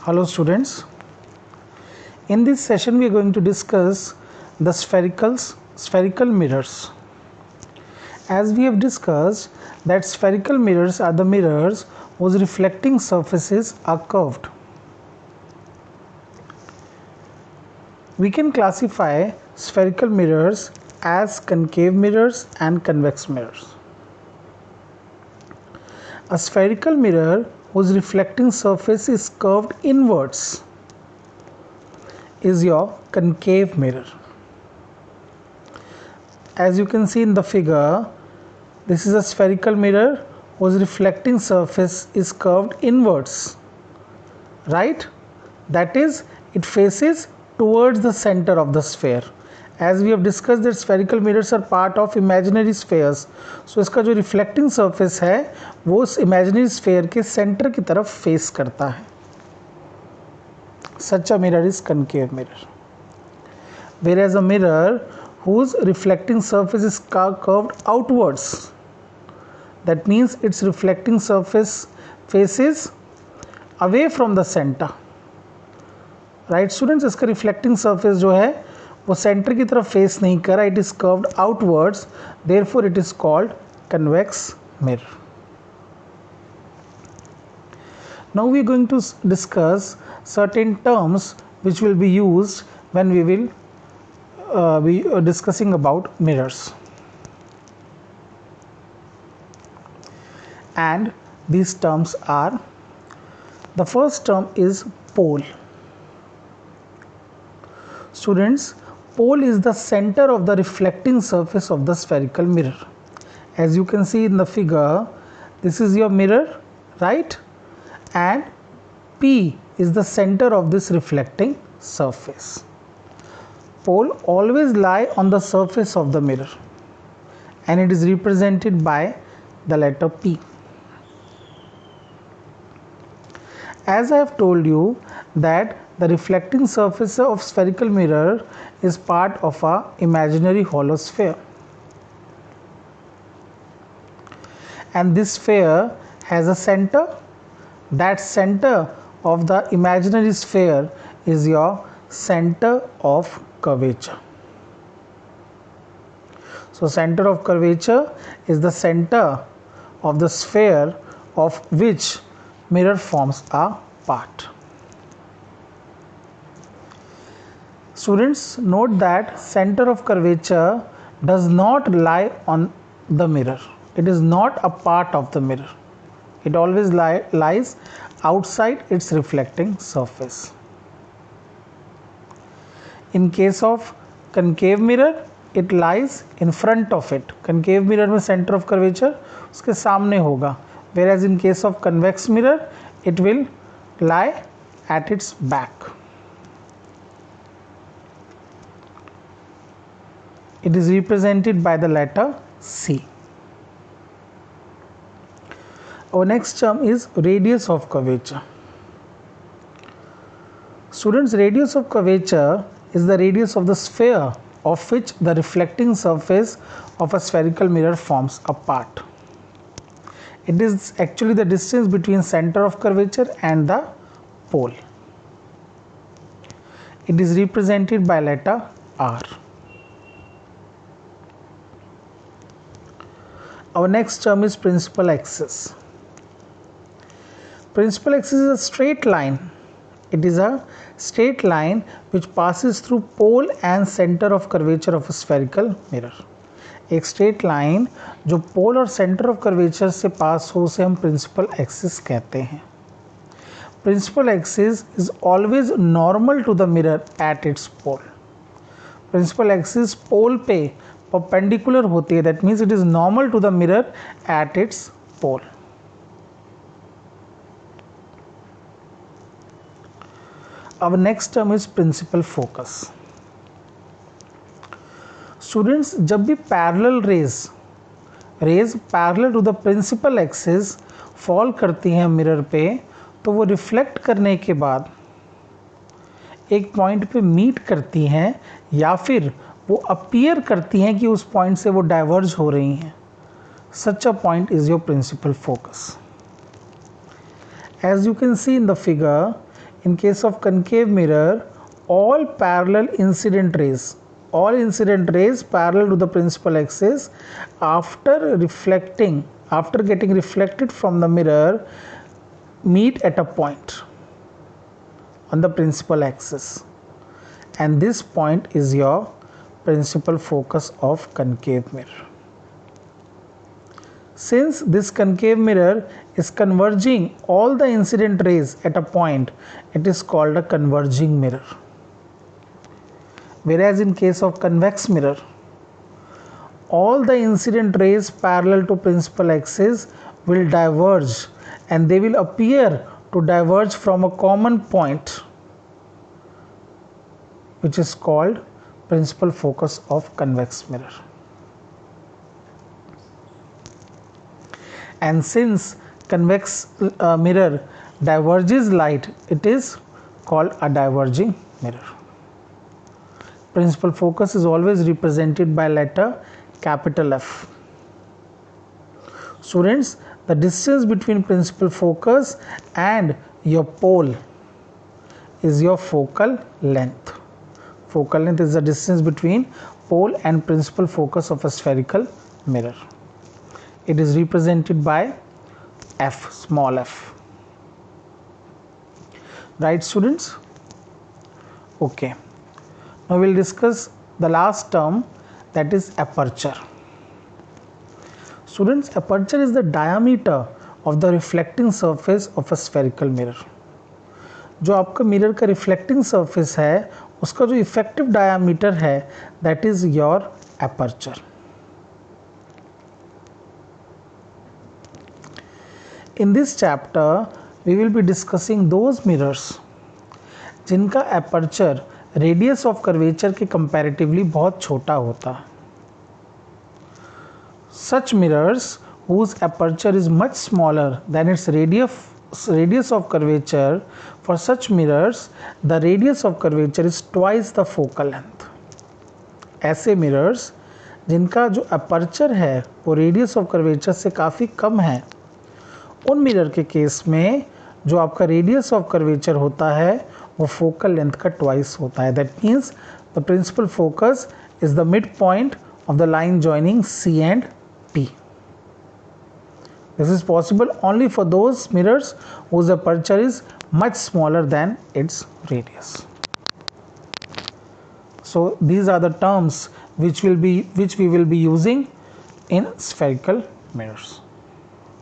Hello students, in this session we are going to discuss the spherical mirrors. As we have discussed that spherical mirrors are the mirrors whose reflecting surfaces are curved. We can classify spherical mirrors as concave mirrors and convex mirrors. A spherical mirror whose reflecting surface is curved inwards is your concave mirror. As you can see in the figure, this is a spherical mirror whose reflecting surface is curved inwards, right? That is, it faces towards the center of the sphere. As we have discussed that spherical mirrors are part of imaginary spheres. So इसका जो reflecting surface है वो उस imaginary sphere के center की तरफ face करता है. Such a mirror is concave mirror. Whereas a mirror whose reflecting surface is curved outwards, that means its reflecting surface faces away from the center. Right students, इसका reflecting surface जो है वो centre की तरफ face नहीं कर रहा, it is curved outwards, therefore it is called convex mirror. Now we are going to discuss certain terms which will be used when we will be discussing about mirrors, and these terms are, the first term is pole. Students, pole is the center of the reflecting surface of the spherical mirror. As you can see in the figure, this is your mirror, right? And P is the center of this reflecting surface. Pole always lie on the surface of the mirror and it is represented by the letter P. As I have told you that the reflecting surface of spherical mirror is part of a imaginary hollow sphere, and this sphere has a center. That center of the imaginary sphere is your center of curvature. So center of curvature is the center of the sphere of which mirror forms a part. Students, note that center of curvature does not lie on the mirror. It is not a part of the mirror. It always lies outside its reflecting surface. In case of concave mirror, it lies in front of it. Concave mirror में center of curvature उसके सामने होगा. Whereas in case of convex mirror, it will lie at its back. It is represented by the letter C. Our next term is radius of curvature. Students, radius of curvature is the radius of the sphere of which the reflecting surface of a spherical mirror forms a part. It is actually the distance between center of curvature and the pole. It is represented by letter R. Our next term is principal axis. Principal axis is a straight line. It is a straight line which passes through pole and center of curvature of a spherical mirror. एक straight line जो pole और center of curvature से pass हो उसे हम principal axis कहते हैं. Principal axis is always normal to the mirror at its pole. Principal axis pole पे perpendicular होती है. That means it is normal to the mirror at its pole. Our next term is principal focus. Students, जब भी parallel rays parallel to the principal axis fall करती हैं mirror पे, तो वो रिफ्लेक्ट करने के बाद एक पॉइंट पे मीट करती हैं या फिर वो अपीयर करती हैं कि उस पॉइंट से वो डाइवर्ज हो रही हैं. Such a point is your principal focus. As you can see in the figure, In case of concave mirror, all incident rays parallel to the principal axis after getting reflected from the mirror meet at a point on the principal axis, and this point is your principal focus of concave mirror. Since this concave mirror is converging all the incident rays at a point, it is called a converging mirror. Whereas in case of convex mirror, all the incident rays parallel to principal axis will diverge, and they will appear to diverge from a common point, which is called principal focus of convex mirror. And since convex mirror diverges light, it is called a diverging mirror. Principal focus is always represented by letter capital F. Students, the distance between principal focus and your pole is your focal length. Focal length is the distance between pole and principal focus of a spherical mirror. It is represented by F, small f. Right, students? Okay. Now we will discuss the last term, that is aperture. Students, aperture is the diameter of the reflecting surface of a spherical mirror. जो आपका mirror का reflecting surface है उसका जो effective diameter है, that is your aperture. In this chapter, we will be discussing those mirrors जिनका aperture radius of curvature के comparatively बहुत छोटा होता. Such mirrors whose aperture is much smaller than its radius of curvature, for such mirrors the radius of curvature is twice the focal length. ऐसे mirrors जिनका जो aperture है वो radius of curvature से काफ़ी कम है, उन मिरर के केस में जो आपका रेडियस ऑफ कर्वेचर होता है वो फोकल लेंथ का ट्वाइस होता है. That means the principal focus is the mid point of the line joining C and P. This is possible only for those mirrors whose aperture is much smaller than its radius. So these are the terms which we will be using in spherical mirrors.